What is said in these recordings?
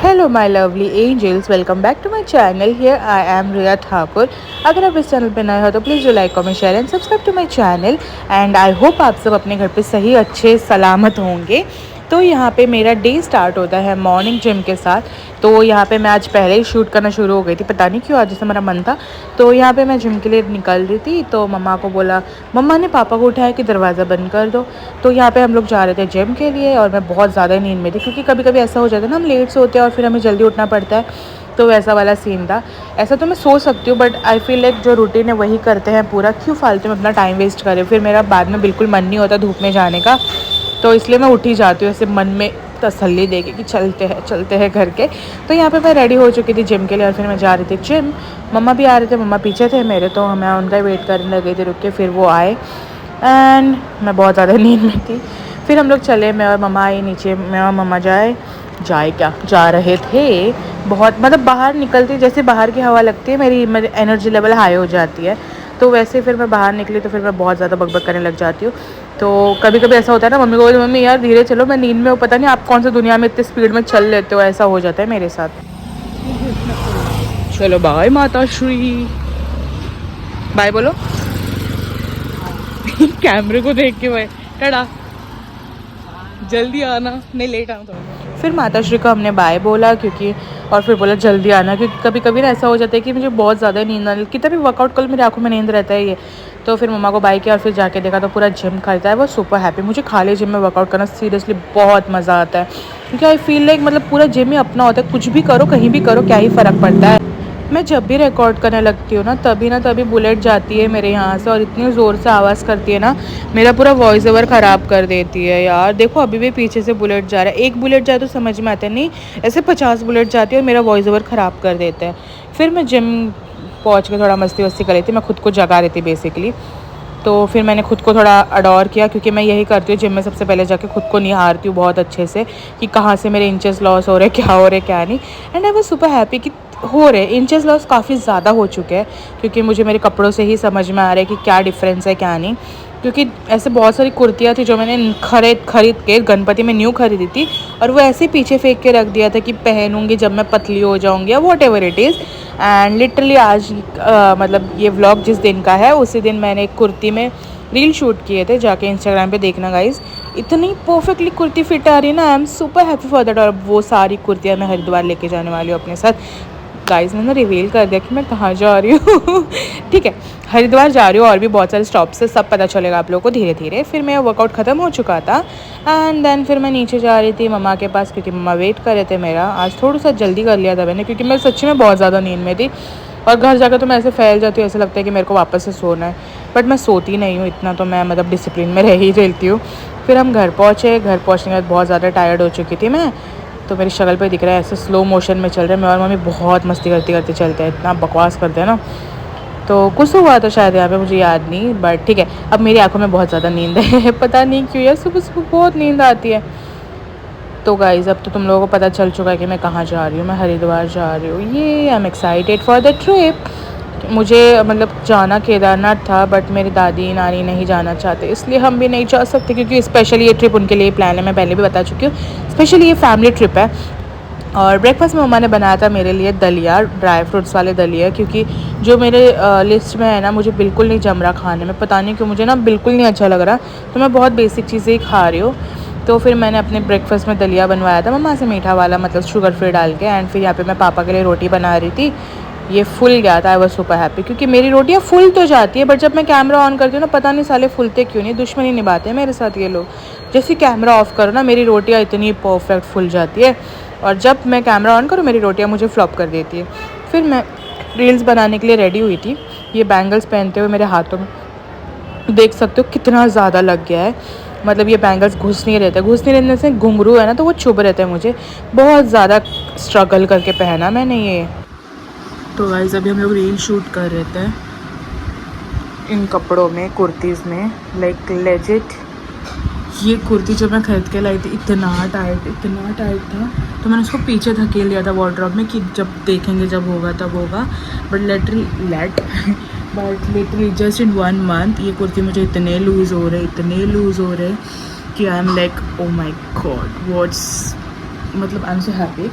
Hello my lovely angels, welcome back to my channel. Here I am Riya Thakur. अगर आप इस channel पे नए हो तो please do like comment share and subscribe to my channel and I hope आप सब अपने घर पे सही अच्छे सलामत होंगे। तो यहाँ पे मेरा डे स्टार्ट होता है मॉर्निंग जिम के साथ। तो यहाँ पे मैं आज पहले ही शूट करना शुरू हो गई थी, पता नहीं क्यों आज जैसे मेरा मन था। तो यहाँ पे मैं जिम के लिए निकल रही थी तो मम्मा को बोला, मम्मा ने पापा को उठाया कि दरवाज़ा बंद कर दो। तो यहाँ पे हम लोग जा रहे थे जिम के लिए और मैं बहुत ज़्यादा नींद में थी क्योंकि कभी कभी ऐसा हो जाता है ना, हम लेट से होते हैं और फिर हमें जल्दी उठना पड़ता है। तो वैसा वाला सीन था। ऐसा तो मैं सो सकती हूँ बट आई फील लाइक जो रूटीन है वही करते हैं पूरा, क्यों फालतू में अपना टाइम वेस्ट करें। फिर मेरा बाद में बिल्कुल मन नहीं होता धूप में जाने का, तो इसलिए मैं उठ ही जाती हूँ ऐसे मन में तसल्ली दे के कि चलते हैं घर के। तो यहाँ पे मैं रेडी हो चुकी थी जिम के लिए और फिर मैं जा रही थी जिम। मम्मा भी आ रहे थे, मम्मा पीछे थे मेरे, तो मैं उनका वेट करने लगी थी रुक के। फिर वो आए एंड मैं बहुत ज़्यादा नींद में थी। फिर हम लोग चले, मैं और मम्मा आई नीचे। मैं और मम्मा जा रहे थे। बहुत मतलब बाहर निकलती जैसे बाहर की हवा लगती है मेरी एनर्जी लेवल हाई हो जाती है। तो वैसे फिर मैं बाहर निकली तो फिर मैं बहुत ज़्यादा बकबक करने लग जाती हूँ। तो कभी कभी ऐसा होता है ना, मम्मी को बोली, मम्मी यार धीरे चलो, मैं नींद में हूँ, पता नहीं आप कौन सी दुनिया में इतनी स्पीड में चल लेते हो। ऐसा हो जाता है मेरे साथ। चलो बाय माता श्री, बाय बोलो। कैमरे को देख के भाई टड़ा, जल्दी आना, नहीं लेट आना थोड़ा। फिर माता श्री को हमने बाय बोला क्योंकि, और फिर बोला जल्दी आना क्योंकि कभी कभी ना ऐसा हो जाता है कि मुझे बहुत ज़्यादा नींद आने, कितना भी वर्कआउट कर मेरी आंखों में नींद रहता है ये। तो फिर मम्मा को बाय किया और फिर जाके देखा तो पूरा जिम खरीदा है। वो सुपर हैप्पी। मुझे खाली जिम में वर्कआउट करना सीरियसली बहुत मज़ा आता है क्योंकि आई फील लाइक मतलब पूरा जिम ही अपना होता है। कुछ भी करो, कहीं भी करो, क्या ही फ़र्क पड़ता है। मैं जब भी रिकॉर्ड करने लगती हूँ ना तभी बुलेट जाती है मेरे यहाँ से और इतनी ज़ोर से आवाज़ करती है ना, मेरा पूरा वॉइस ओवर ख़राब कर देती है यार। देखो अभी भी पीछे से बुलेट जा रहा है, एक बुलेट जाए तो समझ में आता है, नहीं ऐसे 50 बुलेट जाती है और मेरा वॉइस ओवर ख़राब कर देता है। फिर मैं जिम पहुँच के थोड़ा मस्ती वस्ती कर रही थी, मैं खुद को जगा रही थी बेसिकली। तो फिर मैंने खुद को थोड़ा अडोर किया क्योंकि मैं यही करती हूँ जिम में, सबसे पहले जाके खुद को निहारती हूँ बहुत अच्छे से कि कहाँ से मेरे इंचेस लॉस हो रहे, क्या हो रहे क्या नहीं। And I was super happy कि हो रहे इंचेस लॉस काफ़ी ज़्यादा हो चुके हैं क्योंकि मुझे मेरे कपड़ों से ही समझ में आ रहा है कि क्या डिफरेंस है क्या नहीं। क्योंकि ऐसे बहुत सारी कुर्तियाँ थी जो मैंने खरीद के गणपति में न्यू खरीदी थी और वो ऐसे पीछे फेंक के रख दिया था कि पहनूंगी जब मैं पतली हो जाऊंगी या what ever it is. And literally आज मतलब ये व्लॉग जिस दिन का है उसी दिन मैंने एक कुर्ती में रील शूट किए थे, जाके इंस्टाग्राम पे देखना गाइज। इतनी परफेक्टली कुर्ती फिट आ रही है ना, I am super happy for that. और वो सारी कुर्तियाँ मैं हरिद्वार लेके जाने वाली हूँ अपने साथ। गाइज मैंने रिवील कर दिया कि मैं कहाँ जा रही हूँ। ठीक है, हरिद्वार जा रही हूँ और भी बहुत सारे स्टॉप से, सब पता चलेगा आप लोगों को धीरे धीरे। फिर मेरा वर्कआउट ख़त्म हो चुका था एंड देन फिर मैं नीचे जा रही थी मम्मा के पास क्योंकि मम्मा वेट कर रहे थे मेरा। आज थोड़ा सा जल्दी कर लिया था मैंने क्योंकि मैं सच्ची में बहुत ज़्यादा नींद में थी और घर जाकर तो मैं ऐसे फैल जाती हूँ, ऐसा लगता है कि मेरे को वापस से सोना है, बट मैं सोती नहीं हूँ इतना, तो मैं मतलब डिसिप्लिन में रह ही रहती हूँ। फिर हम घर पहुँचे, घर पहुँचने के बाद बहुत ज़्यादा टायर्ड हो चुकी थी मैं, तो मेरी शक्ल पे दिख रहा है ऐसे स्लो मोशन में चल रहा है। मैं और मम्मी बहुत मस्ती करते करते चलते हैं, इतना बकवास करते हैं ना। तो कुछ तो हुआ था शायद यहाँ पे, मुझे याद नहीं, बट ठीक है। अब मेरी आंखों में बहुत ज़्यादा नींद है। पता नहीं क्यों यार, सुबह सुबह बहुत नींद आती है। तो गाइज़ अब तो तुम लोगों को पता चल चुका है कि मैं कहाँ जा रही हूँ, मैं हरिद्वार जा रही हूँ। ये I am excited for the trip. मुझे मतलब जाना केदारनाथ था बट मेरी दादी नानी नहीं जाना चाहते, इसलिए हम भी नहीं जा सकते क्योंकि स्पेशली ये ट्रिप उनके लिए प्लान है। मैं पहले भी बता चुकी हूँ, स्पेशली ये फैमिली ट्रिप है। और ब्रेकफास्ट में मम्मा ने बनाया था मेरे लिए दलिया, ड्राई फ्रूट्स वाले दलिया, क्योंकि जो मेरे लिस्ट में है ना मुझे बिल्कुल नहीं जम रहा खाने में, पता नहीं क्यों मुझे ना बिल्कुल नहीं अच्छा लग रहा, तो मैं बहुत बेसिक चीज़ें ही खा रही हूँ। तो फिर मैंने अपने ब्रेकफास्ट में दलिया बनवाया था मम्मा से, मीठा वाला मतलब शुगर फ्री डाल के। एंड फिर यहाँ पे मैं पापा के लिए रोटी बना रही थी, ये फुल गया था। आई वॉज सुपर हैप्पी क्योंकि मेरी रोटियाँ फुल तो जाती है बट जब मैं कैमरा ऑन करती हूँ ना, पता नहीं साले फुलते क्यों नहीं, दुश्मनी निभाते हैं मेरे साथ ये लोग। जैसे कैमरा ऑफ करो ना मेरी रोटियाँ इतनी परफेक्ट फुल जाती है और जब मैं कैमरा ऑन करूँ मेरी रोटियाँ मुझे फ्लॉप कर देती है। फिर मैं रील्स बनाने के लिए रेडी हुई थी। ये बैंगल्स पहनते हुए मेरे हाथों में देख सकते हो कितना ज़्यादा लग गया है, मतलब ये बैंगल्स घुस नहीं रहने से घुंघरू है ना तो वो चुभ रहते हैं मुझे। बहुत ज़्यादा स्ट्रगल करके पहना मैंने ये। तो गाइस अभी हम लोग रील शूट कर रहे थे इन कपड़ों में, कुर्तीज़ में, लाइक लेजिट। ये कुर्ती जो मैं खरीद के लाई थी इतना टाइट था, तो मैंने उसको पीछे धकेल दिया था वार्डरोब में कि जब देखेंगे जब होगा तब होगा। But literally just in 1 month ये कुर्ती मुझे इतने लूज़ हो रहे कि I am like oh my God what's, मतलब आई एम सो हैप्पी।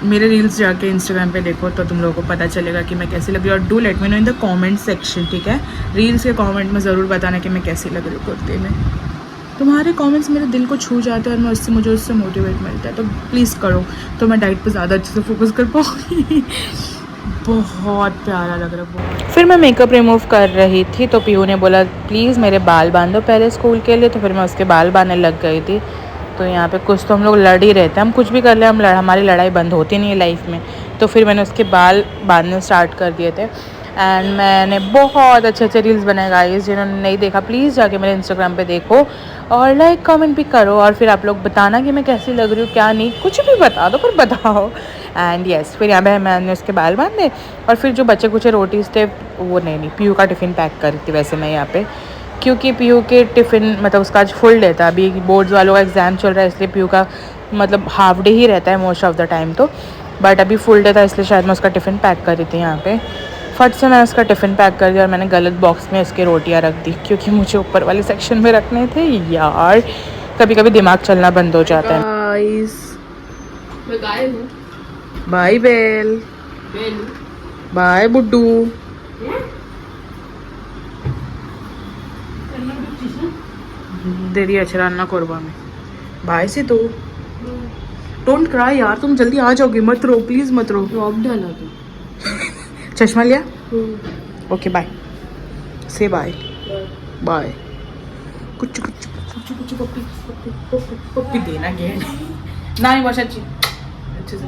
मेरे रील्स जाके इंस्टाग्राम पे देखो तो तुम लोगों को पता चलेगा कि मैं कैसी लग रही हूँ। और do let me know in the comment section, ठीक है? रील्स के कमेंट में ज़रूर बताना कि मैं कैसी लग रही हूँ कुर्ते में। तुम्हारे कमेंट्स मेरे दिल को छू जाते हैं और मुझे उससे मोटिवेट मिलता है, तो प्लीज़ करो तो मैं डाइट पे ज़्यादा अच्छे से फोकस कर पाऊँगी। बहुत प्यारा लग रहा है बहुत। फिर मैं मेकअप रिमूव कर रही थी तो पीहू ने बोला प्लीज़ मेरे बाल बांधो पहले स्कूल के लिए, तो फिर मैं उसके बाल बांधने लग गई थी। तो यहाँ पे कुछ तो हम लोग लड़ ही रहते हैं, हम कुछ भी कर ले हमारी लड़ाई बंद होती नहीं है लाइफ में। तो फिर मैंने उसके बाल बांधने स्टार्ट कर दिए थे एंड मैंने बहुत अच्छे अच्छे रील्स बनाए गाइस। जिन्होंने नहीं देखा प्लीज़ जाके मेरे इंस्टाग्राम पे देखो और लाइक कमेंट भी करो और फिर आप लोग बताना कि मैं कैसी लग रही हूँ, क्या नहीं, कुछ भी बता दो पर बताओ। एंड यस, फिर यहाँ पे मैंने उसके बाल बांधे और फिर जो बचे कुछ रोटीज़ थे वो नहीं पीहू का टिफ़िन पैक कर रही थी वैसे मैं यहाँ पे, क्योंकि पीहू के टिफ़िन मतलब उसका आज फुल डे था। अभी बोर्ड्स वालों का एग्ज़ाम चल रहा है इसलिए पीहू का मतलब हाफ डे ही रहता है मोस्ट ऑफ द टाइम, तो बट अभी फुल डे था इसलिए शायद मैं उसका टिफ़िन पैक कर रही थी। यहाँ पे फट से मैंने उसका टिफ़िन पैक कर दिया और मैंने गलत बॉक्स में उसकी रोटियां रख दी क्योंकि मुझे ऊपर वाले सेक्शन में रखने थे। यार कभी कभी दिमाग चलना बंद हो जाता है। बाय बेल, बाय बुड्डू। देरी अच्छा रान्ना कोरबा में बाय से तो डोंट क्राई यार, तुम जल्दी आ जाओगे, मत रो प्लीज मत रो। डाला तो चश्मा लिया? ओके बाय, से बाय बाय। कुछ कुछ कुछ कुछ पप्पी पप्पी पप्पी देना गेट ना ही बहुत अच्छी अच्छे से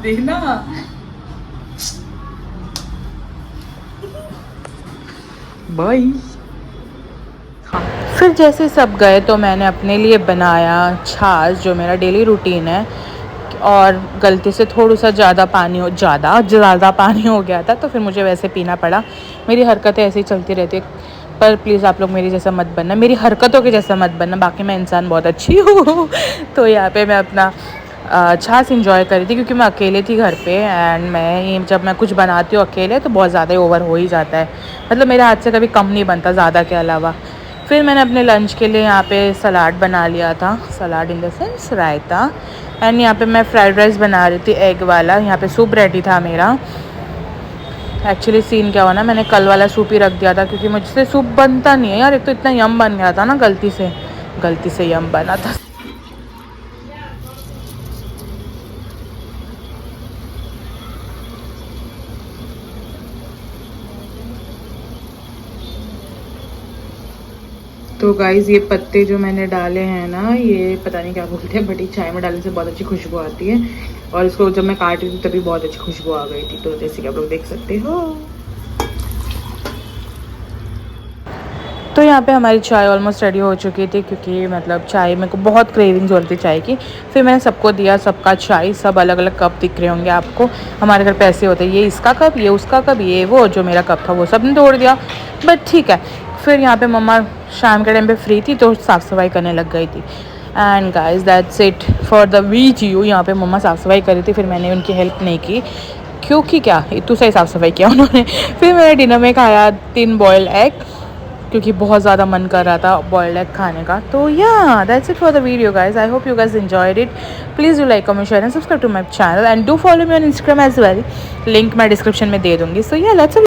देखना। बाय। हाँ फिर जैसे सब गए तो मैंने अपने लिए बनाया छाछ जो मेरा डेली रूटीन है, और गलती से थोड़ा सा ज़्यादा पानी हो गया था तो फिर मुझे वैसे पीना पड़ा। मेरी हरकतें ऐसे ही चलती रहती है, पर प्लीज़ आप लोग मेरी जैसा मत बनना, मेरी हरकतों के जैसा मत बनना, बाकी मैं इंसान बहुत अच्छी हूँ। तो यहाँ पे मैं अपना छाछ इंजॉय कर रही थी क्योंकि मैं अकेले थी घर पे एंड जब मैं कुछ बनाती हूँ अकेले तो बहुत ज़्यादा ही ओवर हो ही जाता है, मतलब मेरे हाथ से कभी कम नहीं बनता ज़्यादा के अलावा। फिर मैंने अपने लंच के लिए यहाँ पे सलाद बना लिया था, salad in the sense raita, and यहाँ पे मैं फ्राइड राइस बना रही थी एग वाला। यहाँ पे सूप रेडी था मेरा। एक्चुअली सीन क्या हुआ ना, मैंने कल वाला सूप ही रख दिया था क्योंकि मुझसे सूप बनता नहीं है यार, एक तो इतना यम बन गया था ना, गलती से यम बना था। तो गाइज़ ये पत्ते जो मैंने डाले हैं ना, ये पता नहीं क्या बोलते हैं, बट ये चाय में डालने से बहुत अच्छी खुशबू आती है और इसको जब मैं काट रही थी तभी बहुत अच्छी खुशबू आ गई थी, तो जैसे कि आप लोग देख सकते हो। तो यहाँ पे हमारी चाय ऑलमोस्ट रेडी हो चुकी थी क्योंकि मतलब चाय मेरे को बहुत क्रेविंग्स हो रही थी चाय की। फिर मैंने सबको दिया, सबका चाय, सब अलग अलग कप दिख रहे होंगे आपको, हमारे घर पे ऐसे होते हैं, ये इसका कप, ये उसका कप, ये वो जो मेरा कप था वो सब ने तोड़ दिया, बट ठीक है। फिर यहाँ पे मम्मा शाम के टाइम पे फ्री थी तो साफ़ सफाई करने लग गई थी। And guys that's it for the video. यहाँ पे मम्मा साफ़ सफाई कर रही थी, फिर मैंने उनकी हेल्प नहीं की क्योंकि क्या इतू सही साफ़ सफाई किया उन्होंने। फिर मैंने डिनर में खाया 3 बॉयल्ड एग क्योंकि बहुत ज़्यादा मन कर रहा था बॉइल्ड एग खाने का। तो yeah that's it for the video guys, I hope you guys enjoyed it. Please do like, comment, share and subscribe to my channel and do follow me on Instagram as well, link मैं description में दे दूँगी। सो या let's